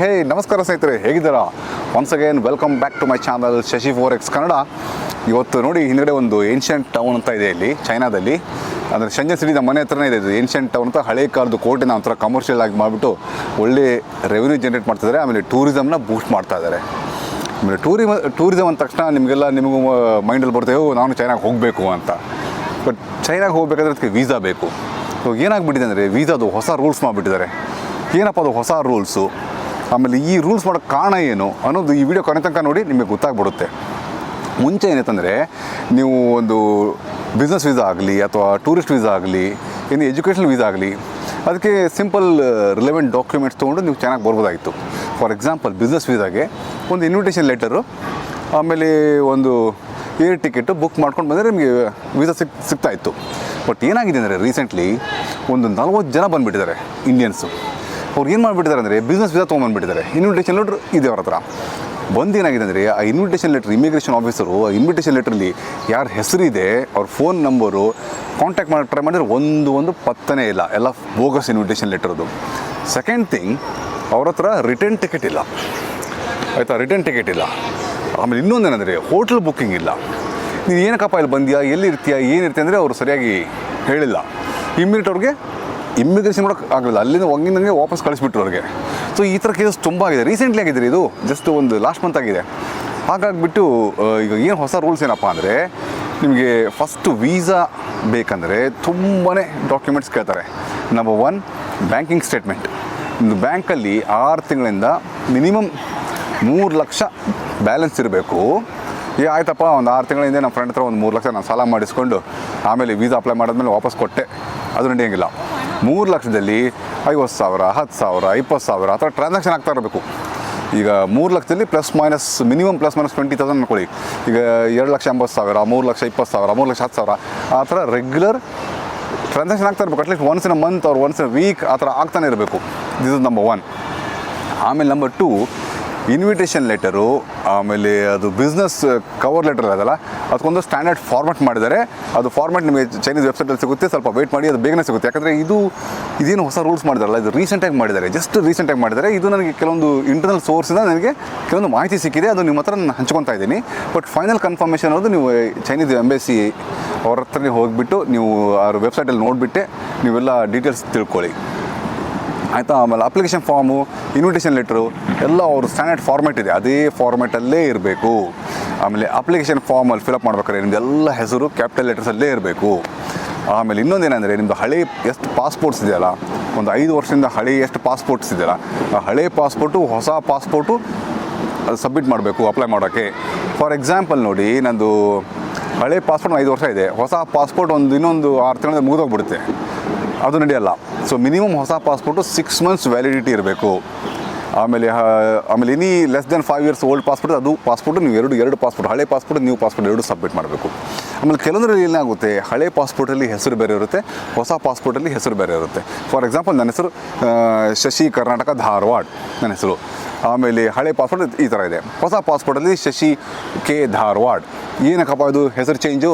ಹೇ ನಮಸ್ಕಾರ ಸ್ನೇಹಿತರೆ, ಹೇಗಿದ್ದೀರಾ? Once again welcome back to my channel Shashi 4X Kannada. ಇವತ್ತು ನೋಡಿ, ಹಿಂದ್ಗಡೆ ಒಂದು ಏನ್ಷಿಯಂಟ್ ಟೌನ್ ಅಂತ ಇದೆ ಇಲ್ಲಿ ಚೈನಾದಲ್ಲಿ. ಅಂದರೆ ಶಂಜನ್ ಸಿಟಿ ನಮ್ಮ ಮನೆ ಹತ್ರನೇ ಇದೆ. ಇದು ಏನ್ಷಿಯಂಟ್ ಟೌನ್ ಅಂತ ಹಳೆ ಕಾಲದ ಕೋಟೆನ ಒಂಥರ ಕಮರ್ಷಿಯಲ್ ಆಗಿ ಮಾಡಿಬಿಟ್ಟು ಒಳ್ಳೆ ರೆವೆನ್ಯೂ ಜನ್ರೇಟ್ ಮಾಡ್ತಿದ್ದಾರೆ. ಆಮೇಲೆ ಟೂರಿಸಮ್ನ ಬೂಸ್ಟ್ ಮಾಡ್ತಾ ಇದ್ದಾರೆ. ಆಮೇಲೆ ಟೂರಿಸಮ್ ಅಂದ ತಕ್ಷಣ ನಿಮಗೂ ಮೈಂಡಲ್ಲಿ ಬರ್ತೇವೆ, ನಾನು ಚೈನಾಗೆ ಹೋಗಬೇಕು ಅಂತ. ಬಟ್ ಚೈನಾಗೆ ಹೋಗಬೇಕಾದ್ರೆ ಅದಕ್ಕೆ ವೀಸಾ ಬೇಕು. ಸೊ ಏನಾಗ್ಬಿಟ್ಟಿದೆ ಅಂದರೆ, ವೀಸಾದು ಹೊಸ ರೂಲ್ಸ್ ಮಾಡಿಬಿಟ್ಟಿದ್ದಾರೆ. ಏನಪ್ಪ ಅದು ಹೊಸ ರೂಲ್ಸು, ಆಮೇಲೆ ಈ ರೂಲ್ಸ್ ಮಾಡೋಕ್ಕೆ ಕಾರಣ ಏನು ಅನ್ನೋದು ಈ ವಿಡಿಯೋ ಕೊನೆ ತನಕ ನೋಡಿ ನಿಮಗೆ ಗೊತ್ತಾಗ್ಬಿಡುತ್ತೆ. ಮುಂಚೆ ಏನಾಯ್ತಂದರೆ, ನೀವು ಒಂದು ಬಿಸ್ನೆಸ್ ವೀಸಾ ಆಗಲಿ ಅಥವಾ ಟೂರಿಸ್ಟ್ ವೀಸಾ ಆಗಲಿ, ಏನು ಎಜುಕೇಷನಲ್ ವೀಸಾ ಆಗಲಿ, ಅದಕ್ಕೆ ಸಿಂಪಲ್ ರಿಲೆವೆಂಟ್ ಡಾಕ್ಯುಮೆಂಟ್ಸ್ ತೊಗೊಂಡು ನೀವು ಚೆನ್ನಾಗಿ ಬರ್ಬೋದಾಗಿತ್ತು. ಫಾರ್ ಎಕ್ಸಾಂಪಲ್ ಬಿಸ್ನೆಸ್ ವೀಸಾಗೆ ಒಂದು ಇನ್ವಿಟೇಷನ್ ಲೆಟರು, ಆಮೇಲೆ ಒಂದು ಏರ್ ಟಿಕೆಟು ಬುಕ್ ಮಾಡ್ಕೊಂಡು ಬಂದರೆ ನಿಮಗೆ ವೀಸಾ ಸಿಗ್ತಾಯಿತ್ತು. ಬಟ್ ಏನಾಗಿದೆ ಅಂದರೆ, ರೀಸೆಂಟ್ಲಿ ಒಂದು 40 ಜನ ಬಂದುಬಿಟ್ಟಿದ್ದಾರೆ ಇಂಡಿಯನ್ಸು. ಅವ್ರು ಏನು ಮಾಡಿಬಿಟ್ಟಿದ್ದಾರೆ ಅಂದರೆ, ಬಿಸ್ನೆಸ್ ವೀಸಾ ತೊಗೊಂಬಂದುಬಿಟ್ಟಿದ್ದಾರೆ. ಇನ್ವಿಟೇಷನ್ ಲೆಟ್ರ್ ಇದೆ ಅವ್ರ ಹತ್ರ. ಏನಾಗಿದೆ ಅಂದರೆ, ಆ ಇನ್ವಿಟೇಷನ್ ಲೆಟ್ರ್ ಇಮಿಗ್ರೇಷನ್ ಆಫೀಸರು ಆ ಇನ್ವಿಟೇಷನ್ ಲೆಟ್ರಲ್ಲಿ ಯಾರ ಹೆಸರಿದೆ, ಅವ್ರ ಫೋನ್ ನಂಬರು ಕಾಂಟ್ಯಾಕ್ಟ್ ಮಾಡಿ ಟ್ರೈ ಮಾಡಿದ್ರೆ ಒಂದು ಪತ್ತನೇ ಇಲ್ಲ. ಎಲ್ಲ ಬೋಗಸ್ ಇನ್ವಿಟೇಷನ್ ಲೆಟ್ರದು. ಸೆಕೆಂಡ್ ಥಿಂಗ್, ಅವ್ರ ಹತ್ರ ರಿಟರ್ನ್ ಟಿಕೆಟ್ ಇಲ್ಲ. ಆಯಿತಾ, ರಿಟರ್ನ್ ಟಿಕೆಟ್ ಇಲ್ಲ. ಆಮೇಲೆ ಇನ್ನೊಂದೇನೆಂದರೆ, ಹೋಟ್ಲ್ ಬುಕ್ಕಿಂಗ್ ಇಲ್ಲ. ನೀನು ಏನಕ್ಕಪ್ಪ ಇಲ್ಲಿ ಬಂದ್ಯಾ, ಎಲ್ಲಿರ್ತೀಯ, ಏನಿರ್ತೀಯ ಅಂದರೆ ಅವರು ಸರಿಯಾಗಿ ಹೇಳಿಲ್ಲ. ಇಮ್ಮಿಡಿಯೇಟ್ ಅವ್ರಿಗೆ ಇಮ್ಮಿಗ್ರೇಷನ್ ಮಾಡೋಕ್ಕೆ ಆಗಲಿಲ್ಲ. ಅಲ್ಲಿಂದ ಒಗ್ಗಿಂದಂಗೆ ವಾಪಸ್ ಕಳಿಸ್ಬಿಟ್ರು ಅವ್ರಿಗೆ. ಸೊ ಈ ಥರ ಕೇಸಸ್ ತುಂಬ ಆಗಿದೆ. ರೀಸೆಂಟ್ಲಿ ಆಗಿದ್ರಿ, ಇದು ಜಸ್ಟ್ ಒಂದು ಲಾಸ್ಟ್ ಮಂತ್ ಆಗಿದೆ. ಹಾಗಾಗಿಬಿಟ್ಟು ಈಗ ಏನು ಹೊಸ ರೂಲ್ಸ್ ಏನಪ್ಪ ಅಂದರೆ, ನಿಮಗೆ ಫಸ್ಟು ವೀಸಾ ಬೇಕಂದರೆ ತುಂಬಾ ಡಾಕ್ಯುಮೆಂಟ್ಸ್ ಕೇಳ್ತಾರೆ. Number 1, banking statement. ನಿಮ್ಮದು ಬ್ಯಾಂಕಲ್ಲಿ 6 ತಿಂಗಳಿಂದ ಮಿನಿಮಮ್ 3 ಲಕ್ಷ ಬ್ಯಾಲೆನ್ಸ್ ಇರಬೇಕು. ಆಯ್ತಪ್ಪ, ಒಂದು 6 ತಿಂಗಳ ಹಿಂದೆ ನಮ್ಮ ಫ್ರೆಂಡ್ ಹತ್ರ ಒಂದು 3 ಲಕ್ಷ ನಾನು ಸಾಲ ಮಾಡಿಸ್ಕೊಂಡು ಆಮೇಲೆ ವೀಸಾ ಅಪ್ಲೈ ಮಾಡಿದ್ಮೇಲೆ ವಾಪಸ್ ಕೊಟ್ಟೆ, ಅದು ನಡೆಯೋಂಗಿಲ್ಲ. 3 ಲಕ್ಷದಲ್ಲಿ 50,000, 10,000, 20,000 ಆ ಥರ ಟ್ರಾನ್ಸಾಕ್ಷನ್ ಆಗ್ತಾ ಇರಬೇಕು. ಈಗ 3 ಲಕ್ಷದಲ್ಲಿ plus minus minimum plus minus 20,000 ಅನ್ಕೊಳ್ಳಿ. ಈಗ 2,80,000, 3,20,000, 3,10,000 ಆ ಥರ ರೆಗ್ಯುಲರ್ ಟ್ರಾನ್ಸಾಕ್ಷನ್ ಆಗ್ತಾ ಇರಬೇಕು. At least once in a month ಅವ್ರು ಒನ್ಸ್ ಇನ್ ಅ ವೀಕ್ ಆ ಥರ ಆಗ್ತಾನೆ ಇರಬೇಕು. This is number 1. ಆಮೇಲೆ ನಂಬರ್ 2, ಇನ್ವಿಟೇಷನ್ ಲೆಟರು, ಆಮೇಲೆ ಅದು ಬಿಸ್ನೆಸ್ ಕವರ್ ಲೆಟರ್ ಅದಲ್ಲ, ಅದಕ್ಕೊಂದು ಸ್ಟ್ಯಾಂಡರ್ಡ್ ಫಾರ್ಮೆಟ್ ಮಾಡಿದ್ದಾರೆ. ಅದು ಫಾರ್ಮೆಟ್ ನಿಮಗೆ ಚೈನೀಸ್ ವೆಬ್ಸೈಟಲ್ಲಿ ಸಿಗುತ್ತೆ. ಸ್ವಲ್ಪ ವೆಯ್ಟ್ ಮಾಡಿ, ಅದು ಬೇಗನೆ ಸಿಗುತ್ತೆ. ಯಾಕಂದರೆ ಇದೇನು ಹೊಸ ರೂಲ್ಸ್ ಮಾಡಿದಾರಲ್ಲ, ಇದು ರೀಸೆಂಟಾಗಿ ಮಾಡಿದ್ದಾರೆ, ಜಸ್ಟ್ ರೀಸೆಂಟಾಗಿ ಮಾಡಿದ್ದಾರೆ. ಇದು ನನಗೆ ಕೆಲವೊಂದು ಇಂಟರ್ನಲ್ ಸೋರ್ಸಿಂದ ನನಗೆ ಕೆಲವೊಂದು ಮಾಹಿತಿ ಸಿಕ್ಕಿದೆ. ಅದು ನಿಮ್ಮ ಹತ್ರ ನಾನು ಹಂಚ್ಕೊತಾ ಇದ್ದೀನಿ. ಬಟ್ ಫೈನಲ್ ಕನ್ಫರ್ಮೇಷನ್ ಅನ್ನೋದು ನೀವು ಚೈನೀಸ್ ಎಂಬೆಸಿ ಅವ್ರ ಹತ್ರನೇ ಹೋಗಿಬಿಟ್ಟು ನೀವು ಅವ್ರ ವೆಬ್ಸೈಟಲ್ಲಿ ನೋಡಿಬಿಟ್ಟೆ ನೀವೆಲ್ಲ ಡೀಟೇಲ್ಸ್ ತಿಳ್ಕೊಳ್ಳಿ, ಆಯಿತಾ. ಆಮೇಲೆ ಅಪ್ಲಿಕೇಶನ್ ಫಾರ್ಮು, ಇನ್ವಿಟೇಷನ್ ಲೆಟ್ರು ಎಲ್ಲ ಅವ್ರ ಸ್ಟ್ಯಾಂಡರ್ಡ್ ಫಾರ್ಮೆಟ್ ಇದೆ, ಅದೇ ಫಾರ್ಮೆಟಲ್ಲೇ ಇರಬೇಕು. ಆಮೇಲೆ ಅಪ್ಲಿಕೇಶನ್ ಫಾರ್ಮಲ್ಲಿ ಫಿಲಪ್ ಮಾಡ್ಬೇಕಾದ್ರೆ ನಿಮ್ಮದೆಲ್ಲ ಹೆಸರು ಕ್ಯಾಪಿಟಲ್ ಲೆಟರ್ಸಲ್ಲೇ ಇರಬೇಕು. ಆಮೇಲೆ ಇನ್ನೊಂದೇನೆಂದರೆ, ನಿಮ್ಮದು ಹಳೆ ಎಷ್ಟು ಪಾಸ್ಪೋರ್ಟ್ಸ್ ಇದೆಯಲ್ಲ, ಒಂದು 5 ವರ್ಷದಿಂದ ಹಳೆ ಎಷ್ಟು ಪಾಸ್ಪೋರ್ಟ್ಸ್ ಇದೆಯಲ್ಲ, ಆ ಹಳೆ ಪಾಸ್ಪೋರ್ಟು ಹೊಸ ಪಾಸ್ಪೋರ್ಟು ಅದು ಸಬ್ಮಿಟ್ ಮಾಡಬೇಕು ಅಪ್ಲೈ ಮಾಡೋಕ್ಕೆ. ಫಾರ್ ಎಕ್ಸಾಂಪಲ್ ನೋಡಿ, ನಂದು ಹಳೆ ಪಾಸ್ಪೋರ್ಟ್ 5 ವರ್ಷ ಇದೆ, ಹೊಸ ಪಾಸ್ಪೋರ್ಟ್ ಇನ್ನೊಂದು 6 ತಿಂಗಳಿಂದ ಮುಗಿದೋಗ್ಬಿಡುತ್ತೆ, ಅದು ನಡೆಯಲ್ಲ. ಸೊ ಮಿನಿಮಮ್ ಹೊಸ ಪಾಸ್ಪೋರ್ಟು 6 ಮಂತ್ಸ್ ವ್ಯಾಲಿಡಿಟಿ ಇರಬೇಕು. ಆಮೇಲೆ any less than 5 years old passport, ಅದು ಪಾಸ್ಪೋರ್ಟು ನೀವು ಎರಡು ಪಾಸ್ಪೋರ್ಟ್, ಹಳೆ ಪಾಸ್ಪೋರ್ಟ್ ನ್ಯೂ ಪಾಸ್ಪೋರ್ಟ್ ಎರಡು ಸಬ್ಮಿಟ್ ಮಾಡಬೇಕು. ಆಮೇಲೆ ಕೆಲವೊಂದರಲ್ಲಿ ಏನಾಗುತ್ತೆ, ಹಳೆ ಪಾಸ್ಪೋರ್ಟಲ್ಲಿ ಹೆಸರು ಬೇರೆ ಇರುತ್ತೆ, ಹೊಸ ಪಾಸ್ಪೋರ್ಟಲ್ಲಿ ಹೆಸರು ಬೇರೆ ಇರುತ್ತೆ. ಫಾರ್ ಎಕ್ಸಾಂಪಲ್ ನನ್ನ ಹೆಸರು ಶಶಿ ಕರ್ನಾಟಕ ಧಾರವಾಡ ನನ್ನ ಹೆಸರು. ಆಮೇಲೆ ಹಳೆ ಪಾಸ್ಪೋರ್ಟ್ ಈ ಥರ ಇದೆ, ಹೊಸ ಪಾಸ್ಪೋರ್ಟಲ್ಲಿ ಶಶಿ ಕೆ ಧಾರವಾಡ. ಏನಕ್ಕಪ್ಪ ಇದು ಹೆಸರು ಚೇಂಜು,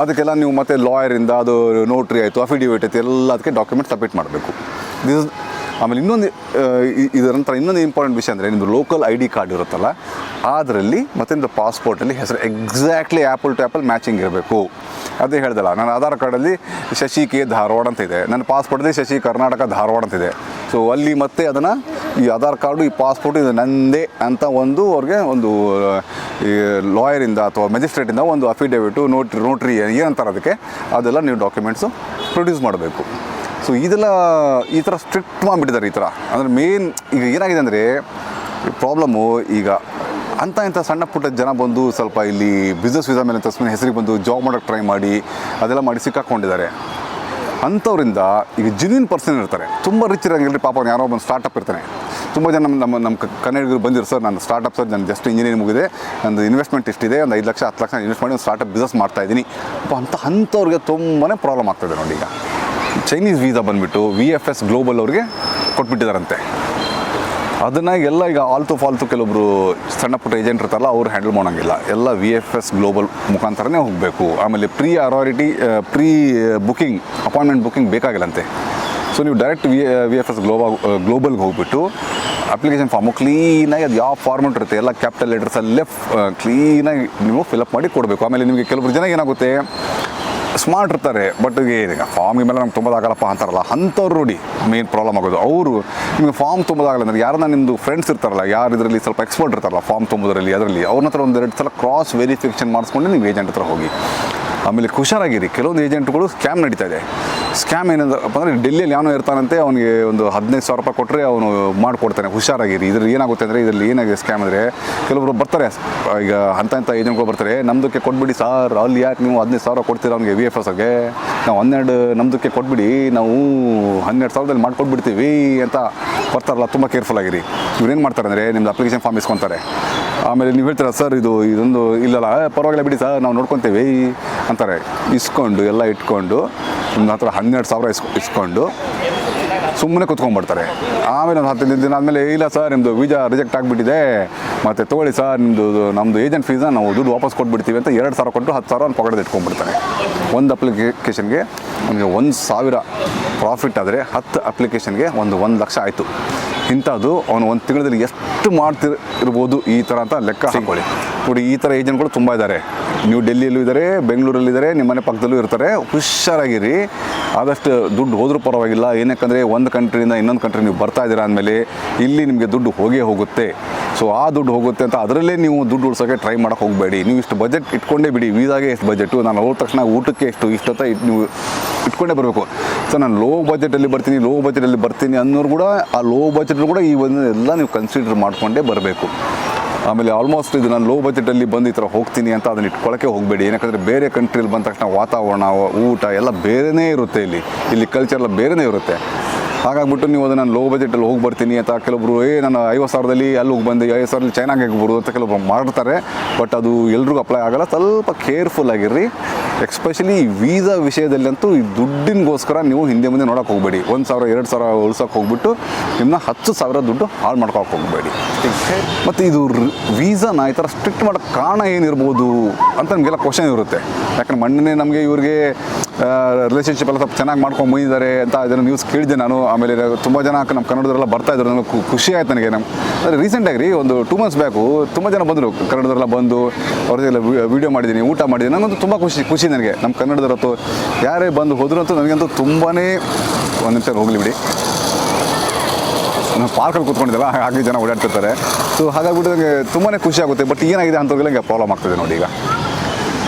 ಅದಕ್ಕೆಲ್ಲ ನೀವು ಮತ್ತೆ ಲಾಯರಿಂದ ಅದು ನೋಟ್ರಿ ಆಯಿತು, ಅಫಿಡೇವಿಟ್ ಆಯಿತು, ಎಲ್ಲ ಅದಕ್ಕೆ ಡಾಕ್ಯುಮೆಂಟ್ ಸಬ್ಮಿಟ್ ಮಾಡಬೇಕು. ಆಮೇಲೆ ಇದರ ನಂತರ ಇನ್ನೊಂದು ಇಂಪಾರ್ಟೆಂಟ್ ವಿಷಯ ಅಂದರೆ, ನಿಮ್ಮದು ಲೋಕಲ್ ID ಕಾರ್ಡ್ ಇರುತ್ತಲ್ಲ, ಅದರಲ್ಲಿ ಮತ್ತು ನಿಮ್ಮದು ಪಾಸ್ಪೋರ್ಟಲ್ಲಿ ಹೆಸರು exactly apple to apple matching ಇರಬೇಕು. ಅದೇ ಹೇಳ್ದಲ್ಲ, ನನ್ನ ಆಧಾರ್ ಕಾರ್ಡಲ್ಲಿ ಶಶಿ ಕೆ ಧಾರವಾಡ ಅಂತ ಇದೆ, ನನ್ನ ಪಾಸ್ಪೋರ್ಟಲ್ಲಿ ಶಶಿ ಕರ್ನಾಟಕ ಧಾರವಾಡ ಅಂತಿದೆ. ಸೊ ಅಲ್ಲಿ ಮತ್ತೆ ಅದನ್ನು ಈ ಆಧಾರ್ ಕಾರ್ಡು, ಈ ಪಾಸ್ಪೋರ್ಟು ಇದು ನಂದೇ ಅಂತ ಅವ್ರಿಗೆ ಒಂದು ಈ ಲಾಯರಿಂದ ಅಥವಾ ಮ್ಯಾಜಿಸ್ಟ್ರೇಟಿಂದ ಒಂದು ಅಫಿಡೇವಿಟು, ನೋಟ್ರಿ ಏನಂತಾರೆ ಅದಕ್ಕೆ, ಅದೆಲ್ಲ ನೀವು ಡಾಕ್ಯುಮೆಂಟ್ಸು ಪ್ರೊಡ್ಯೂಸ್ ಮಾಡಬೇಕು. ಸೊ ಇದೆಲ್ಲ ಈ ಥರ ಸ್ಟ್ರಿಕ್ಟ್ ಮಾಡಿಬಿಟ್ಟಿದ್ದಾರೆ. ಈ ಥರ ಅಂದರೆ ಮೇನ್ ಈಗ ಏನಾಗಿದೆ ಅಂದರೆ ಪ್ರಾಬ್ಲಮ್ಮು, ಈಗ ಇಂಥ ಸಣ್ಣ ಪುಟ್ಟ ಜನ ಬಂದು ಸ್ವಲ್ಪ ಇಲ್ಲಿ ಬಿಸ್ನೆಸ್ ವೀಸಾ ಮೇಲೆ ತಸ್ಮಿನ ಹೆಸರಿಗೆ ಬಂದು ಜಾಬ್ ಮಾಡೋಕ್ಕೆ ಟ್ರೈ ಮಾಡಿ ಅದೆಲ್ಲ ಮಾಡಿ ಸಿಕ್ಕಾಕೊಂಡಿದ್ದಾರೆ. ಅಂಥವ್ರಿಂದ ಈಗ ಜೆನ್ಯೂನ್ ಪರ್ಸನ್ ಇರ್ತಾರೆ, ತುಂಬ ರಿಚ್ ಇರೋಂಗಿಲ್ಲ. ಪಾಪ ಯಾರೋ ಒಂದು ಸ್ಟಾರ್ಟಪ್ ಇರ್ತಾನೆ. ತುಂಬ ಜನ ನಮ್ಮ ಕನ್ನಡಿಗರು ಬಂದಿರು, ಸರ್ ನಾನು ಸ್ಟಾರ್ಟಪ್, ಸರ್ ನಾನು ಜಸ್ಟ್ ಇಂಜಿನಿಯರಿಂಗ್ ಮುಗಿದೆ, ನಂದು ಇನ್ವೆಸ್ಟ್ಮೆಂಟ್ ಇಷ್ಟಿದೆ, ಒಂದು 5 ಲಕ್ಷ 10 ಲಕ್ಷ ಇನ್ವೆಸ್ಟ್ ಮಾಡಿ ಒಂದು ಸ್ಟಾರ್ಟಪ್ ಬಿಸ್ನೆಸ್ ಮಾಡ್ತಾಯಿದ್ದೀನಿ. ಅಂಥವ್ರಿಗೆ ತುಂಬಾ ಪ್ರಾಬ್ಲಮ್ ಆಗ್ತಾಯಿದೆ ನೋಡಿ. ಈಗ ಚೈನೀಸ್ ವೀಸಾ ಬಂದುಬಿಟ್ಟು VFS ಗ್ಲೋಬಲ್ ಅವ್ರಿಗೆ ಕೊಟ್ಬಿಟ್ಟಿದ್ದಾರಂತೆ. ಅದನ್ನು ಎಲ್ಲ ಈಗ ಫಾಲ್ತು ಕೆಲವೊಬ್ಬರು ಸಣ್ಣ ಪುಟ್ಟ ಏಜೆಂಟ್ ಇರ್ತಾರಲ್ಲ, ಅವ್ರು ಹ್ಯಾಂಡಲ್ ಮಾಡೋಂಗಿಲ್ಲ. ಎಲ್ಲ VFS ಗ್ಲೋಬಲ್ ಮುಖಾಂತರನೇ ಹೋಗಬೇಕು. ಆಮೇಲೆ ಪ್ರೀ ಬುಕ್ಕಿಂಗ್ ಅಪಾಯಿಂಟ್ಮೆಂಟ್ ಬುಕ್ಕಿಂಗ್ ಬೇಕಾಗಿಲ್ಲಂತೆ. ಸೊ ನೀವು ಡೈರೆಕ್ಟ್ VFS ಗ್ಲೋಬಲ್ಗೆ ಹೋಗ್ಬಿಟ್ಟು ಅಪ್ಲಿಕೇಶನ್ ಫಾರ್ಮು ಕ್ಲೀನಾಗಿ ಅದು ಯಾವ ಫಾರ್ಮೆಟ್ ಇರುತ್ತೆ ಎಲ್ಲ ಕ್ಯಾಪಿಟಲ್ ಲೆಟರ್ಸಲ್ಲೇ ಕ್ಲೀನಾಗಿ ನೀವು ಫಿಲಪ್ ಮಾಡಿ ಕೊಡಬೇಕು. ಆಮೇಲೆ ನಿಮಗೆ ಕೆಲವರು ಜನ ಏನಾಗುತ್ತೆ ಸ್ಮಾರ್ಟ್ ಇರ್ತಾರೆ, ಬಟ್ ಈಗ ಫಾರ್ಮ್ ಮೇಲೆ ನಮ್ಗೆ ತುಂಬೋದಾಗಲ್ಲಪ್ಪ ಅಂತಾರಲ್ಲ, ಅಂಥವ್ರು ನೋಡಿ ಮೇನ್ ಪ್ರಾಬ್ಲಮ್ ಆಗೋದು. ಅವರು ನಿಮಗೆ ಫಾರ್ಮ್ ತುಂಬೋದಾಗಲ್ಲ ಅಂದರೆ ಯಾರನ್ನ ನಿಮ್ಮದು ಫ್ರೆಂಡ್ಸ್ ಇರ್ತಾರಲ್ಲ, ಯಾರು ಇದರಲ್ಲಿ ಸ್ವಲ್ಪ ಎಕ್ಸ್ಪರ್ಟ್ ಇರ್ತಾರಲ್ಲ ಫಾರ್ಮ್ ತುಂಬೋದ್ರಲ್ಲಿ, ಅದರಲ್ಲಿ ಅವ್ರ ಹತ್ರ ಒಂದೆರಡು ಸಲ ಕ್ರಾಸ್ ವೆರಿಫಿಕೇಷನ್ ಮಾಡಿಸ್ಕೊಂಡು ನೀವು ಏಜೆಂಟ್ ಹತ್ರ ಹೋಗಿ. ಆಮೇಲೆ ಹುಷಾರಾಗಿರಿ, ಕೆಲವೊಂದು ಏಜೆಂಟ್ಗಳು ಸ್ಕ್ಯಾಮ್ ನಡೀತಾ ಇದೆ. ಸ್ಕ್ಯಾಮ್ ಏನಂದಪ್ಪ ಅಂದರೆ ಡೆಲ್ಲಿಯಲ್ಲಿ ಯಾವನೋ ಇರ್ತಾನಂತೆ, ಅವನಿಗೆ ಒಂದು 15,000 ರೂಪಾಯಿ ಕೊಟ್ಟರೆ ಅವನು ಮಾಡಿಕೊಡ್ತಾನೆ. ಹುಷಾರಾಗಿರಿ. ಇದ್ರಲ್ಲಿ ಏನಾಗುತ್ತೆ ಅಂದರೆ, ಇದರಲ್ಲಿ ಏನಾಗಿದೆ ಸ್ಕ್ಯಾಮ್ ಅಂದರೆ, ಕೆಲವರು ಬರ್ತಾರೆ ಈಗ ಅಂಥ ಏಜೆಂಟ್ಗಳು ಬರ್ತಾರೆ, ನಮ್ಮದಕ್ಕೆ ಕೊಟ್ಬಿಡಿ ಸಾರ್, ಅಲ್ಲಿ ಯಾಕೆ ನೀವು 15,000 ಕೊಡ್ತೀರ ಅವ್ನಿಗೆ VFSಗೆ, ನಾವು 12 ನಮ್ಮದಕ್ಕೆ ಕೊಟ್ಬಿಡಿ, ನಾವು 12,000ದಲ್ಲಿ ಮಾಡ್ಕೊಟ್ಬಿಡ್ತೀವಿ ಅಂತ ಬರ್ತಾರಲ್ಲ. ತುಂಬ ಕೇರ್ಫುಲ್ ಆಗಿರಿ. ಇವ್ರೇನು ಮಾಡ್ತಾರೆ ಅಂದರೆ, ನಿಮ್ಮದು ಅಪ್ಲಿಕೇಶನ್ ಫಾರ್ಮ್ ಇಸ್ಕೊತಾರೆ. ಆಮೇಲೆ ನೀವು ಹೇಳ್ತೀರ ಸರ್ ಇದೊಂದು ಇಲ್ಲಲ್ಲ, ಪರವಾಗಿಲ್ಲ ಬಿಡಿ ಸರ್ ನಾವು ನೋಡ್ಕೊತೀವಿ ಅಂತಾರೆ. ಇಸ್ಕೊಂಡು ಎಲ್ಲ ಇಟ್ಕೊಂಡು ನಿಮ್ಮ ಹತ್ರ 12,000 ಇಸ್ಕೊಂಡು ಸುಮ್ಮನೆ ಕುತ್ಕೊಂಡ್ಬಿಡ್ತಾರೆ. ಆಮೇಲೆ ಒಂದು 15 ದಿನ ಆದಮೇಲೆ, ಇಲ್ಲ ಸರ್ ನಿಮ್ಮದು ವೀಸಾ ರಿಜೆಕ್ಟ್ ಆಗಿಬಿಟ್ಟಿದೆ, ಮತ್ತು ತೊಗೊಳ್ಳಿ ಸರ್ ನಮ್ಮದು ಏಜೆಂಟ್ ಫೀಸನ್ನ ನಾವು ದುಡ್ಡು ವಾಪಸ್ ಕೊಟ್ಬಿಡ್ತೀವಿ ಅಂತ 2,000 ಕೊಟ್ಟು 10,000 ಅವ್ನು ಪಕಡದ ಇಟ್ಕೊಂಡ್ಬಿಡ್ತಾನೆ. ಒಂದು ಅಪ್ಲಿಕೇಶನ್ಗೆ ಅವನಿಗೆ 1,000 ಪ್ರಾಫಿಟ್ ಆದರೆ 10 ಅಪ್ಲಿಕೇಶನ್ಗೆ 1 ಲಕ್ಷ ಆಯಿತು. ಇಂಥದ್ದು ಅವನು ಒಂದು ತಿಂಗಳಲ್ಲಿ ಎಷ್ಟು ಮಾಡ್ತಿರ್ಬೋದು ಈ ಥರ ಅಂತ ಲೆಕ್ಕ ಹಾಕೊಳ್ಳಿ. ನೋಡಿ, ಈ ಥರ ಏಜೆಂಟ್ಗಳು ತುಂಬ ಇದ್ದಾರೆ. ನೀವು ಡೆಲ್ಲಿಯಲ್ಲೂ ಇದ್ದಾರೆ, ಬೆಂಗಳೂರಲ್ಲಿದ್ದಾರೆ, ನಿಮ್ಮ ಮನೆ ಪಕ್ಕದಲ್ಲೂ ಇರ್ತಾರೆ. ಹುಷಾರಾಗಿರಿ. ಆದಷ್ಟು ದುಡ್ಡು ಹೋದರೂ ಪರವಾಗಿಲ್ಲ. ಏನಕ್ಕಂದರೆ ಒಂದು ಕಂಟ್ರಿಯಿಂದ ಇನ್ನೊಂದು ಕಂಟ್ರಿ ನೀವು ಬರ್ತಾ ಇದ್ದೀರಾ ಅಂದಮೇಲೆ ಇಲ್ಲಿ ನಿಮಗೆ ದುಡ್ಡು ಹೋಗೇ ಹೋಗುತ್ತೆ. ಸೊ ಆ ದುಡ್ಡು ಹೋಗುತ್ತೆ ಅಂತ ಅದರಲ್ಲೇ ನೀವು ದುಡ್ಡು ಉಳ್ಸೋಕ್ಕೆ ಟ್ರೈ ಮಾಡೋಕ್ಕೆ ಹೋಗಬೇಡಿ. ನೀವು ಇಷ್ಟು ಬಜೆಟ್ ಇಟ್ಕೊಂಡೇ ಬಿಡಿ. ವೀಸಾಗೆ ಎಷ್ಟು ಬಜೆಟು, ನಾನು ಹೋದ ತಕ್ಷಣ ಊಟಕ್ಕೆ ಇಷ್ಟೊತ್ತ ನೀವು ಇಟ್ಕೊಂಡೇ ಬರಬೇಕು. ಸೊ ನಾನು ಲೋ ಬಜೆಟಲ್ಲಿ ಬರ್ತೀನಿ ಅನ್ನೋರು ಕೂಡ ಆ ಲೋ ಬಜೆಟಲ್ಲಿ ಕೂಡ ಈ ಒಂದು ಎಲ್ಲ ನೀವು ಕನ್ಸಿಡರ್ ಮಾಡಿಕೊಂಡೇ ಬರಬೇಕು. ಆಮೇಲೆ ಆಲ್ಮೋಸ್ಟ್ ಇದು ನಾನು ಲೋ ಬಜೆಟಲ್ಲಿ ಬಂದು ಈ ಥರ ಹೋಗ್ತೀನಿ ಅಂತ ಅದನ್ನು ಇಟ್ಕೊಳ್ಳೋಕ್ಕೆ ಹೋಗಬೇಡಿ. ಏನಕ್ಕಂದರೆ ಬೇರೆ ಕಂಟ್ರಿಯಲ್ಲಿ ಬಂದ ತಕ್ಷಣ ವಾತಾವರಣ, ಊಟ ಎಲ್ಲ ಬೇರೆಯೇ ಇರುತ್ತೆ. ಇಲ್ಲಿ ಕಲ್ಚರ್ ಎಲ್ಲ ಬೇರೆಯೇ ಇರುತ್ತೆ. ಹಾಗಾಗ್ಬಿಟ್ಟು ನೀವು ಅದನ್ನು ನಾನು ಲೋ ಬಜೆಟಲ್ಲಿ ಹೋಗಿ ಬರ್ತೀನಿ ಅಂತ ಕೆಲವೊಬ್ರು ನಾನು 50,000ದಲ್ಲಿ ಅಲ್ಲಿ ಹೋಗಿ ಬಂದು 50,000ದಲ್ಲಿ ಚೈನಾಗೆ ಹೋಗ್ಬೋದು ಅಂತ ಕೆಲವೊಬ್ರು ಮಾಡ್ತಾರೆ. ಬಟ್ ಅದು ಎಲ್ರಿಗೂ ಅಪ್ಲೈ ಆಗೋಲ್ಲ. ಸ್ವಲ್ಪ ಕೇರ್ಫುಲ್ ಆಗಿರ್ರಿ. ಎಕ್ಸ್ಪೆಷಲಿ ಈ ವೀಸಾ ವಿಷಯದಲ್ಲಂತೂ ಈ ದುಡ್ಡಿನಗೋಸ್ಕರ ನೀವು ಹಿಂದೆ ಮುಂದೆ ನೋಡೋಕೆ ಹೋಗಬೇಡಿ. 1,000 2,000 ಉಳ್ಸೋಕೆ ಹೋಗ್ಬಿಟ್ಟು ನಿಮ್ಮನ್ನ 10,000 ದುಡ್ಡು ಹಾಳು ಮಾಡ್ಕೊಳಕ್ಕೆ ಹೋಗಬೇಡಿ. ಮತ್ತು ಇದು ವೀಸಾನ ಈ ಥರ ಸ್ಟ್ರಿಕ್ಟ್ ಮಾಡೋಕ್ಕೆ ಕಾರಣ ಏನಿರ್ಬೋದು ಅಂತ ನಮಗೆಲ್ಲ ಕ್ವಶನ್ ಇರುತ್ತೆ. ಯಾಕಂದ್ರೆ ಮೊನ್ನೆ ನಮಗೆ ಇವ್ರಿಗೆ ರಿಲೇಷನ್ಶಿಪ್ ಎಲ್ಲ ಸ್ವಲ್ಪ ಚೆನ್ನಾಗಿ ಮಾಡ್ಕೊಂಡು ಬಂದಿದ್ದಾರೆ ಅಂತ ಇದನ್ನು ನ್ಯೂಸ್ ಕೇಳಿದ್ದೆ ನಾನು. ಆಮೇಲೆ ತುಂಬ ಜನ ನಮ್ಮ ಕನ್ನಡದವರೆಲ್ಲ ಬರ್ತಾಯಿದ್ರು. ನಮಗೆ ಖುಷಿ ಆಯ್ತು ನನಗೆ. ಅಂದರೆ ರೀಸೆಂಟಾಗಿ ಒಂದು 2 months ಬ್ಯಾಕು ತುಂಬ ಜನ ಬಂದರು, ಕನ್ನಡದವರೆಲ್ಲ ಬಂದು ಅವ್ರದ್ದೆಲ್ಲ ವೀಡಿಯೋ ಮಾಡಿದ್ದೀನಿ, ಊಟ ಮಾಡಿದ್ದೀನಿ. ನನಗಂತೂ ತುಂಬ ಖುಷಿ ನನಗೆ. ನಮ್ಮ ಕನ್ನಡದವರತ್ತು ಯಾರೇ ಬಂದು ಹೋದ್ರು ಅಂತೂ ನನಗಂತೂ ತುಂಬಾ ಒಂದು ನಿಮಿಷ ಹೋಗಲಿ ಬಿಡಿ. ನಾನು ಪಾರ್ಕಲ್ಲಿ ಕೂತ್ಕೊಂಡಿದ್ದಲ್ಲ, ಹಾಗೆ ಜನ ಓಡಾಡ್ತಿರ್ತಾರೆ. ಸೊ ಹಾಗಾಗ್ಬಿಟ್ಟು ನನಗೆ ತುಂಬಾ ಖುಷಿ ಆಗುತ್ತೆ. ಬಟ್ ಏನಾಗಿದೆ ಅಂಥವ್ರಿಗೆಲ್ಲ ಹಿಂಗೆ ಪ್ರಾಬ್ಲಮ್ ಆಗ್ತದೆ ನೋಡಿ ಈಗ.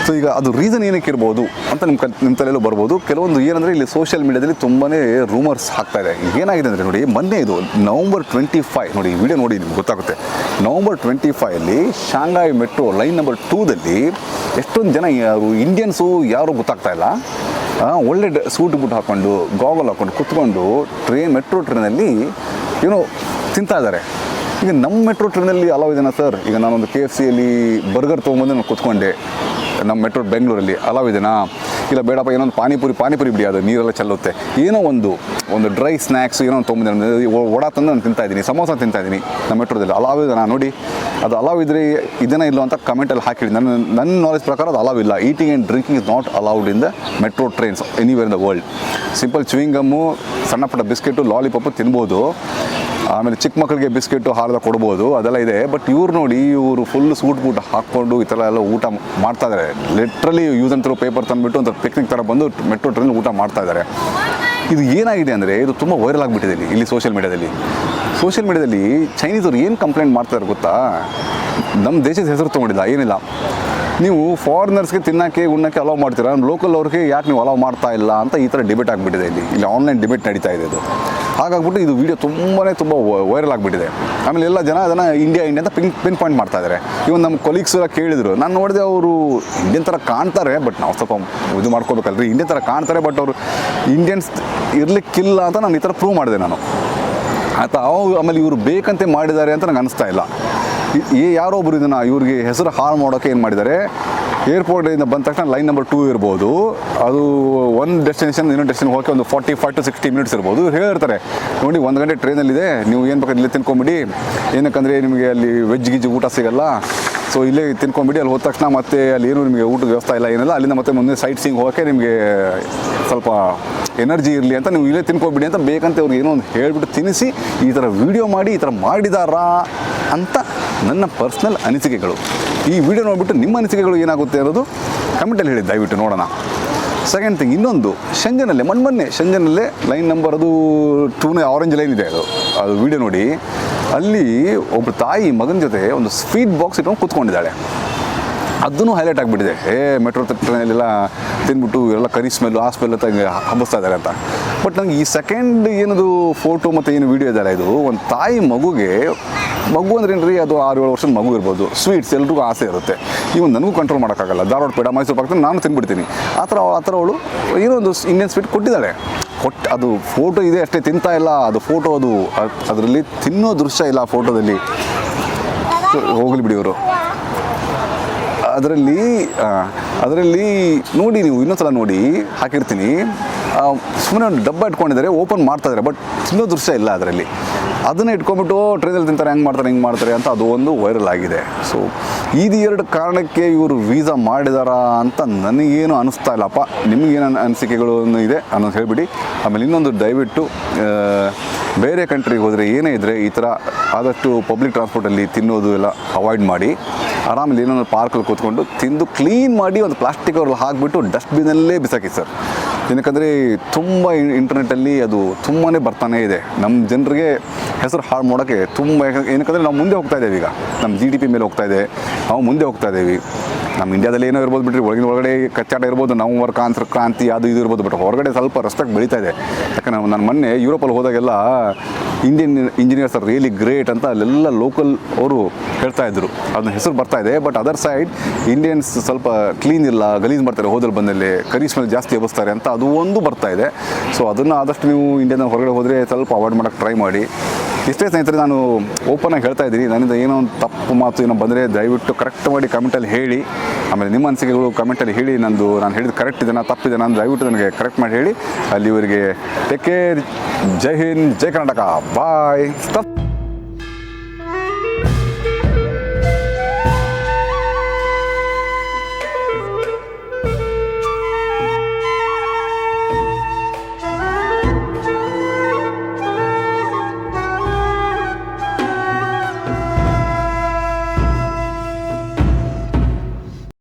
ಸೊ ಈಗ ಅದು ರೀಸನ್ ಏನಕ್ಕೆ ಇರ್ಬೋದು ಅಂತ ನಿಮ್ಮ ತಲೆಯಲ್ಲೂ ಬರ್ಬೋದು. ಕೆಲವೊಂದು ಏನಂದರೆ ಇಲ್ಲಿ ಸೋಷಿಯಲ್ ಮೀಡಿಯಾದಲ್ಲಿ ತುಂಬಾ ರೂಮರ್ಸ್ ಆಗ್ತಾ ಇದೆ. ಏನಾಗಿದೆ ಅಂದರೆ ನೋಡಿ, ಮೊನ್ನೆ ಇದು November 25 ನೋಡಿ, ಈ ವಿಡಿಯೋ ನೋಡಿ ನಿಮ್ಗೆ ಗೊತ್ತಾಗುತ್ತೆ. November 25 Shanghai metro line number 2ದಲ್ಲಿ ಎಷ್ಟೊಂದು ಜನ ಇಂಡಿಯನ್ಸು ಯಾರೂ ಗೊತ್ತಾಗ್ತಾ ಇಲ್ಲ, ಒಳ್ಳೆ ಸೂಟ್ ಬುಟ್ ಹಾಕ್ಕೊಂಡು ಗಾಗಲ್ ಹಾಕ್ಕೊಂಡು ಕುತ್ಕೊಂಡು ಮೆಟ್ರೋ ಟ್ರೈನಲ್ಲಿ ಏನೋ ತಿಂತಾ ಇದ್ದಾರೆ. ಈಗ ನಮ್ಮ ಮೆಟ್ರೋ ಟ್ರೈನಲ್ಲಿ ಅಲೌ ಇದೆನಾ ಸರ್? ಈಗ ನಾನೊಂದು KFCಯಲ್ಲಿ ಬರ್ಗರ್ ತೊಗೊಂಬಂದು ನಾನು ಕುತ್ಕೊಂಡೆ ನಮ್ಮ ಮೆಟ್ರೋ ಬೆಂಗಳೂರಲ್ಲಿ, ಅಲೌ ಇದೆನಾ? ಇಲ್ಲ ಬೇಡಪ್ಪ, ಏನೊಂದು ಪಾನಿಪುರಿ ಬಿಡಿ, ಅದು ನೀರೆಲ್ಲ ಚೆಲ್ಲುತ್ತೆ. ಏನೋ ಒಂದು ಡ್ರೈ ಸ್ನ್ಯಾಕ್ಸ್ ಏನೋ ಒಂದು ತೊಗೊಂಬಂದು ವಡಾ ತಂದು ನಾನು ತಿಂತಾಯಿದ್ದೀನಿ, ಸಮೋಸ ತಿಂತಾಯಿದ್ದೀನಿ ನಮ್ಮ ಮೆಟ್ರೋದಲ್ಲಿ. ಅಲಾವ್ ಇದೆನಾ ನೋಡಿ? ಅದು ಅಲಾವ್ ಇದ್ದರೆ ಇದನ್ನ ಇಲ್ಲ ಅಂತ ಕಮೆಂಟಲ್ಲಿ ಹಾಕಿಡಿ. ನನ್ನ ನಾಲೆಜ್ ಪ್ರಕಾರ ಅದು ಅಲಾವ್ ಇಲ್ಲ. Eating and drinking is not allowed in the metro trains anywhere in the world. Simple chewing gum, ಸಣ್ಣ ಪುಟ್ಟ ಬಿಸ್ಕೆಟು, ಲಾಲಿಪಾಪು ತಿನ್ಬೋದು. ಆಮೇಲೆ ಚಿಕ್ಕ ಮಕ್ಕಳಿಗೆ ಬಿಸ್ಕೆಟು ಹಾರದ ಕೊಡ್ಬೋದು, ಅದೆಲ್ಲ ಇದೆ. ಬಟ್ ಇವ್ರು ನೋಡಿ, ಇವರು ಫುಲ್ ಸೂಟ್ ಬೂಟ್ ಹಾಕ್ಕೊಂಡು ಈ ಥರ ಎಲ್ಲ ಊಟ ಮಾಡ್ತಾ ಇದ್ದಾರೆ. Literally use and throw paper ತಂದುಬಿಟ್ಟು ಒಂದು ಪಿಕ್ನಿಕ್ ಥರ ಬಂದು ಮೆಟ್ರೋ ಟ್ರೈನಲ್ಲಿ ಊಟ ಮಾಡ್ತಾ ಇದ್ದಾರೆ. ಇದು ಏನಾಗಿದೆ ಅಂದರೆ, ಇದು ತುಂಬ ವೈರಲ್ ಆಗಿಬಿಟ್ಟಿದೆ ಇಲ್ಲಿ ಸೋಷಿಯಲ್ ಮೀಡಿಯಾದಲ್ಲಿ. ಚೈನೀಸವ್ರು ಏನು ಕಂಪ್ಲೇಂಟ್ ಮಾಡ್ತಾರೆ ಗೊತ್ತಾ? ನಮ್ಮ ದೇಶದ ಹೆಸರು ತೊಗೊಂಡಿಲ್ಲ, ಏನಿಲ್ಲ. ನೀವು ಫಾರಿನರ್ಸ್ಗೆ ತಿನ್ನೋಕ್ಕೆ ಉಣ್ಣೋಕ್ಕೆ ಅಲೌ ಮಾಡ್ತೀರಾ, ಲೋಕಲ್ ಅವ್ರಿಗೆ ಯಾಕೆ ನೀವು ಅಲೌ ಮಾಡ್ತಾ ಇಲ್ಲ ಅಂತ ಈ ಥರ ಡಿಬೇಟ್ ಆಗಿಬಿಟ್ಟಿದೆ ಇಲ್ಲಿ ಆನ್ಲೈನ್ ಡಿಬೇಟ್ ನಡೀತಾ ಇದೆ ಇದು. ಹಾಗಾಗ್ಬಿಟ್ಟು ಇದು ವಿಡಿಯೋ ತುಂಬ ವೈರಲ್ ಆಗಿಬಿಟ್ಟಿದೆ. ಆಮೇಲೆ ಎಲ್ಲ ಜನ ಅದನ್ನು ಇಂಡಿಯಾ ಅಂತ ಪಿನ್ ಪಾಯಿಂಟ್ ಮಾಡ್ತಾ ಇದ್ದಾರೆ. ಇವನ್ ನಮ್ಮ ಕೊಲೀಗ್ಸ್ ಎಲ್ಲ ಕೇಳಿದರು, ನಾನು ನೋಡಿದೆ ಅವರು ಇಂಡಿಯನ್ ಥರ ಕಾಣ್ತಾರೆ, ಬಟ್ ನಾವು ಸ್ವಲ್ಪ ಇದು ಮಾಡ್ಕೋಬೇಕಲ್ರಿ, ಇಂಡಿಯನ್ ಥರ ಕಾಣ್ತಾರೆ, ಬಟ್ ಅವರು ಇಂಡಿಯನ್ಸ್ ಇರಲಿಕ್ಕಿಲ್ಲ ಅಂತ ನಾನು ಈ ಥರ ಪ್ರೂವ್ ಮಾಡಿದೆ ನಾನು ಆಯಿತಾ. ಆಮೇಲೆ ಇವರು ಬೇಕಂತೆ ಮಾಡಿದ್ದಾರೆ ಅಂತ ನನಗೆ ಅನಿಸ್ತಾ ಇಲ್ಲ. ಯಾರೊಬ್ಬರು ಇದನ್ನು ಇವ್ರಿಗೆ ಹೆಸರು ಹಾಳು ಮಾಡೋಕ್ಕೆ ಏನು ಮಾಡಿದ್ದಾರೆ, ಏರ್ಪೋರ್ಟಿಂದ ಬಂದ ತಕ್ಷಣ ಲೈನ್ ನಂಬರ್ 2 ಇರ್ಬೋದು, ಅದು ಒಂದು ಡೆಸ್ಟಿನೇಷನ್ ಇನ್ನೊಂದು ಡೆಸ್ಟಿನೇಷನ್ ಹೋಗಿ ಒಂದು 45 to 60 ಮಿನಿಟ್ಸ್ ಇರ್ಬೋದು. ಹೇಳಿರ್ತಾರೆ ನೋಡಿ 1 ಗಂಟೆ ಟ್ರೈನಲ್ಲಿದೆ, ನೀವು ಏನು ಬೇಕಾದ್ರೆ ಇಲ್ಲೇ ತಿನ್ಕೊಂಬಿಡಿ, ಏನಕ್ಕಂದರೆ ನಿಮಗೆ ಅಲ್ಲಿ ವೆಜ್ ಗಿಜ್ ಊಟ ಸಿಗಲ್ಲ, ಸೊ ಇಲ್ಲೇ ತಿನ್ಕೊಂಬಿಡಿ. ಅಲ್ಲಿ ಹೋದ ತಕ್ಷಣ ಮತ್ತೆ ಅಲ್ಲಿ ಏನು ನಿಮಗೆ ಊಟದ ವ್ಯವಸ್ಥೆ ಇಲ್ಲ ಏನಿಲ್ಲ, ಅಲ್ಲಿಂದ ಮತ್ತೆ ಮುಂದೆ ಸೈಟ್ ಸೀಯಿಂಗ್ ಹೋಗೋಕ್ಕೆ ನಿಮಗೆ ಸ್ವಲ್ಪ ಎನರ್ಜಿ ಇರಲಿ ಅಂತ ನೀವು ಇಲ್ಲೇ ತಿನ್ಕೊಬಿಡಿ ಅಂತ ಬೇಕಂತ ಅವ್ರಿಗೆ ಏನೋ ಒಂದು ಹೇಳಿಬಿಟ್ಟು ತಿನ್ನಿಸಿ ಈ ಥರ ವೀಡಿಯೋ ಮಾಡಿ ಈ ಥರ ಮಾಡಿದಾರಾ ಅಂತ ನನ್ನ ಪರ್ಸ್ನಲ್ ಅನಿಸಿಕೆಗಳು. ಈ ವಿಡಿಯೋ ನೋಡಿಬಿಟ್ಟು ನಿಮ್ಮ ಅನಿಸಿಕೆಗಳು ಏನಾಗುತ್ತೆ ಅನ್ನೋದು ಕಮೆಂಟಲ್ಲಿ ಹೇಳಿ ದಯವಿಟ್ಟು ನೋಡೋಣ. ಸೆಕೆಂಡ್ ಥಿಂಗ್, ಇನ್ನೊಂದು ಶಂಜನಲ್ಲೇ ಮೊನ್ನೆ ಶಂಜನಲ್ಲೇ ಲೈನ್ ನಂಬರ್ ಅದು 2ನೇ ಆರೆಂಜ್ ಲೈನ್ ಇದೆ, ಅದು ವಿಡಿಯೋ ನೋಡಿ. ಅಲ್ಲಿ ಒಬ್ಬರು ತಾಯಿ ಮಗನ ಜೊತೆ ಒಂದು ಸ್ವೀಟ್ ಬಾಕ್ಸ್ ಇಟ್ಕೊಂಡು ಕೂತ್ಕೊಂಡಿದ್ದಾಳೆ. ಅದನ್ನು ಹೈಲೈಟ್ ಆಗಿಬಿಟ್ಟಿದೆ. ಮೆಟ್ರೋ ಟ್ರೈನಲ್ಲೆಲ್ಲ ತಿಂದ್ಬಿಟ್ಟು ಎಲ್ಲ ಕರಿ ಸ್ಮೆಲ್ಲು ಆ ಸ್ಮೆಲ್ ಅಂತ ಹಿಂಗೆ ಹಬ್ಬಿಸ್ತಾ ಇದ್ದಾರೆ ಅಂತ. ಬಟ್ ನನಗೆ ಈ ಸೆಕೆಂಡ್ ಏನದು ಫೋಟೋ ಮತ್ತು ಏನು ವೀಡಿಯೋ ಇದೆಯಲ್ಲ, ಇದು ಒಂದು ತಾಯಿ ಮಗುಗೆ, ಮಗು ಅಂದ್ರೆ ಏನು ರೀ, ಅದು 6-7 ವರ್ಷದ ಮಗು ಇರ್ಬೋದು, ಸ್ವೀಟ್ಸ್ ಎಲ್ರಿಗೂ ಆಸೆ ಇರುತ್ತೆ. ಇವನು ನನಗೂ ಕಂಟ್ರೋಲ್ ಮಾಡೋಕ್ಕಾಗಲ್ಲ, ಧಾರವಾಡ ಪೇಡ ಮೈಸೂರು ಪಾಕ ನಾನು ತಿಂದ್ಬಿಡ್ತೀನಿ. ಆ ಥರ ಅವಳು ಏನೋ ಒಂದು ಇಂಡಿಯನ್ ಸ್ವೀಟ್ ಕೊಟ್ಟಿದ್ದಾಳೆ. ಅದು ಫೋಟೋ ಇದೆ ಅಷ್ಟೇ, ತಿಂತಾ ಇಲ್ಲ. ಅದು ಫೋಟೋ, ಅದು ಅದರಲ್ಲಿ ತಿನ್ನೋ ದೃಶ್ಯ ಇಲ್ಲ ಆ ಫೋಟೋದಲ್ಲಿ. ಹೋಗಲಿ ಬಿಡಿ ಅವರು. ಅದರಲ್ಲಿ ನೋಡಿ, ನೀವು ಇನ್ನೊಂದ್ಸಲ ನೋಡಿ, ಹಾಕಿರ್ತೀನಿ. ಸುಮ್ಮನೆ ಒಂದು ಡಬ್ಬ ಇಟ್ಕೊಂಡಿದ್ದಾರೆ, ಓಪನ್ ಮಾಡ್ತಾಯಿದ್ದಾರೆ, ಬಟ್ ತಿನ್ನೋ ದೃಶ್ಯ ಇಲ್ಲ ಅದರಲ್ಲಿ. ಅದನ್ನು ಇಟ್ಕೊಂಡ್ಬಿಟ್ಟು ಟ್ರೈನಲ್ಲಿ ತಿಂತಾರೆ, ಹಿಂಗೆ ಮಾಡ್ತಾರೆ ಅಂತ ಅದು ಒಂದು ವೈರಲ್ ಆಗಿದೆ. ಸೊ ಇದು 2 ಕಾರಣಕ್ಕೆ ಇವರು ವೀಸಾ ಮಾಡಿದಾರಾ ಅಂತ ನನಗೇನು ಅನಿಸ್ತಾ ಇಲ್ಲಪ್ಪ. ನಿಮಗೇನು ಅನಿಸಿಕೆಗಳು ಇದೆ ಅನ್ನೋದು ಹೇಳಿಬಿಡಿ. ಆಮೇಲೆ ಇನ್ನೊಂದು, ದಯವಿಟ್ಟು ಬೇರೆ ಕಂಟ್ರಿಗೆ ಹೋದರೆ ಏನೇ ಇದ್ದರೆ ಈ ಥರ ಆದಷ್ಟು ಪಬ್ಲಿಕ್ ಟ್ರಾನ್ಸ್ಪೋರ್ಟಲ್ಲಿ ತಿನ್ನೋದು ಎಲ್ಲ ಅವಾಯ್ಡ್ ಮಾಡಿ. ಆರಾಮಲ್ಲಿ ಏನೋ ಪಾರ್ಕಲ್ಲಿ ಕೂತ್ಕೊಂಡು ತಿಂದು ಕ್ಲೀನ್ ಮಾಡಿ ಒಂದು ಪ್ಲಾಸ್ಟಿಕ್ ಅವ್ರಲ್ಲಿ ಹಾಕಿಬಿಟ್ಟು ಡಸ್ಟ್ಬಿನ್ನಲ್ಲೇ ಬಿಸಾಕಿ ಸರ್. ಏನಕ್ಕಂದರೆ ತುಂಬ ಇಂಟರ್ನೆಟ್ಟಲ್ಲಿ ಅದು ತುಂಬಾ ಬರ್ತಾನೇ ಇದೆ. ನಮ್ಮ ಜನರಿಗೆ ಹೆಸರು ಹಾಳು ಮಾಡೋಕ್ಕೆ ತುಂಬ, ಏನಕ್ಕಂದರೆ ನಾವು ಮುಂದೆ ಹೋಗ್ತಾ ಇದ್ದೇವೆ. ಈಗ ನಮ್ಮ GDP ಮೇಲೆ ಹೋಗ್ತಾ ಇದೆ, ನಾವು ಮುಂದೆ ಹೋಗ್ತಾ ಇದ್ದೀವಿ. ನಮ್ಮ ಇಂಡಿಯಾದಲ್ಲಿ ಏನೋ ಇರ್ಬೋದು ಬಿಟ್ಟರೆ, ಒಳಗಡೆ ಕಚ್ಚಾಟ ಇರ್ಬೋದು, ನವಂಬರ್ ಕ್ರಾಂತಿ ಅದು ಇದು ಇರ್ಬೋದು, ಬಟ್ ಹೊರಗಡೆ ಸ್ವಲ್ಪ ರೆಸ್ಪೆಕ್ಟ್ ಬೆಳೀತಾ ಇದೆ. ಯಾಕಂದರೆ ನಾನು ಮೊನ್ನೆ ಯುರೋಪಲ್ಲಿ ಹೋದಾಗೆಲ್ಲ Indian engineers are really great ಅಂತ ಅಲ್ಲೆಲ್ಲ ಲೋಕಲ್ ಅವರು ಹೇಳ್ತಾ ಇದ್ರು. ಅದನ್ನ ಹೆಸರು ಬರ್ತಾ ಇದೆ. ಬಟ್ ಅದರ್ ಸೈಡ್ ಇಂಡಿಯನ್ಸ್ ಸ್ವಲ್ಪ ಕ್ಲೀನ್ ಇಲ್ಲ, ಗಲೀಜು ಮಾಡ್ತಾರೆ, ಹೋದಲ್ಲಿ ಬಂದಲ್ಲಿ ಕರಿ ಸ್ಮೆಲ್ ಜಾಸ್ತಿ ಎಬ್ಬಿಸ್ತಾರೆ ಅಂತ ಅದು ಒಂದು ಬರ್ತಾ ಇದೆ. ಸೊ ಅದನ್ನು ಆದಷ್ಟು ನೀವು ಇಂಡಿಯಾದ ಹೊರಗಡೆ ಹೋದರೆ ಸ್ವಲ್ಪ ಅವಾಯ್ಡ್ ಮಾಡೋಕ್ಕೆ ಟ್ರೈ ಮಾಡಿ. ಇಷ್ಟೇ ಸ್ನೇಹಿತರೆ, ನಾನು ಓಪನಾಗಿ ಹೇಳ್ತಾ ಇದ್ದೀನಿ. ನನ್ನಿಂದ ಏನೋ ಒಂದು ತಪ್ಪು ಮಾತು ಏನೋ ಬಂದರೆ ದಯವಿಟ್ಟು ಕರೆಕ್ಟ್ ಮಾಡಿ ಕಮೆಂಟಲ್ಲಿ ಹೇಳಿ. ಆಮೇಲೆ ನಿಮ್ಮ ಅನಿಸಿಕೆಗಳು ಕಮೆಂಟಲ್ಲಿ ಹೇಳಿ. ನಾನು ಹೇಳಿದ್ದು ಕರೆಕ್ಟ್ ಇದೆನಾ ತಪ್ಪಿದೆ ನಾನು ದಯವಿಟ್ಟು ನನಗೆ ಕರೆಕ್ಟ್ ಮಾಡಿ ಹೇಳಿ. ಅಲ್ಲಿವರೆಗೆ ಟೇಕ್ ಕೇರ್. ಜೈ ಹಿಂದ್, ಜೈ ಕರ್ನಾಟಕ, ಬಾಯ್.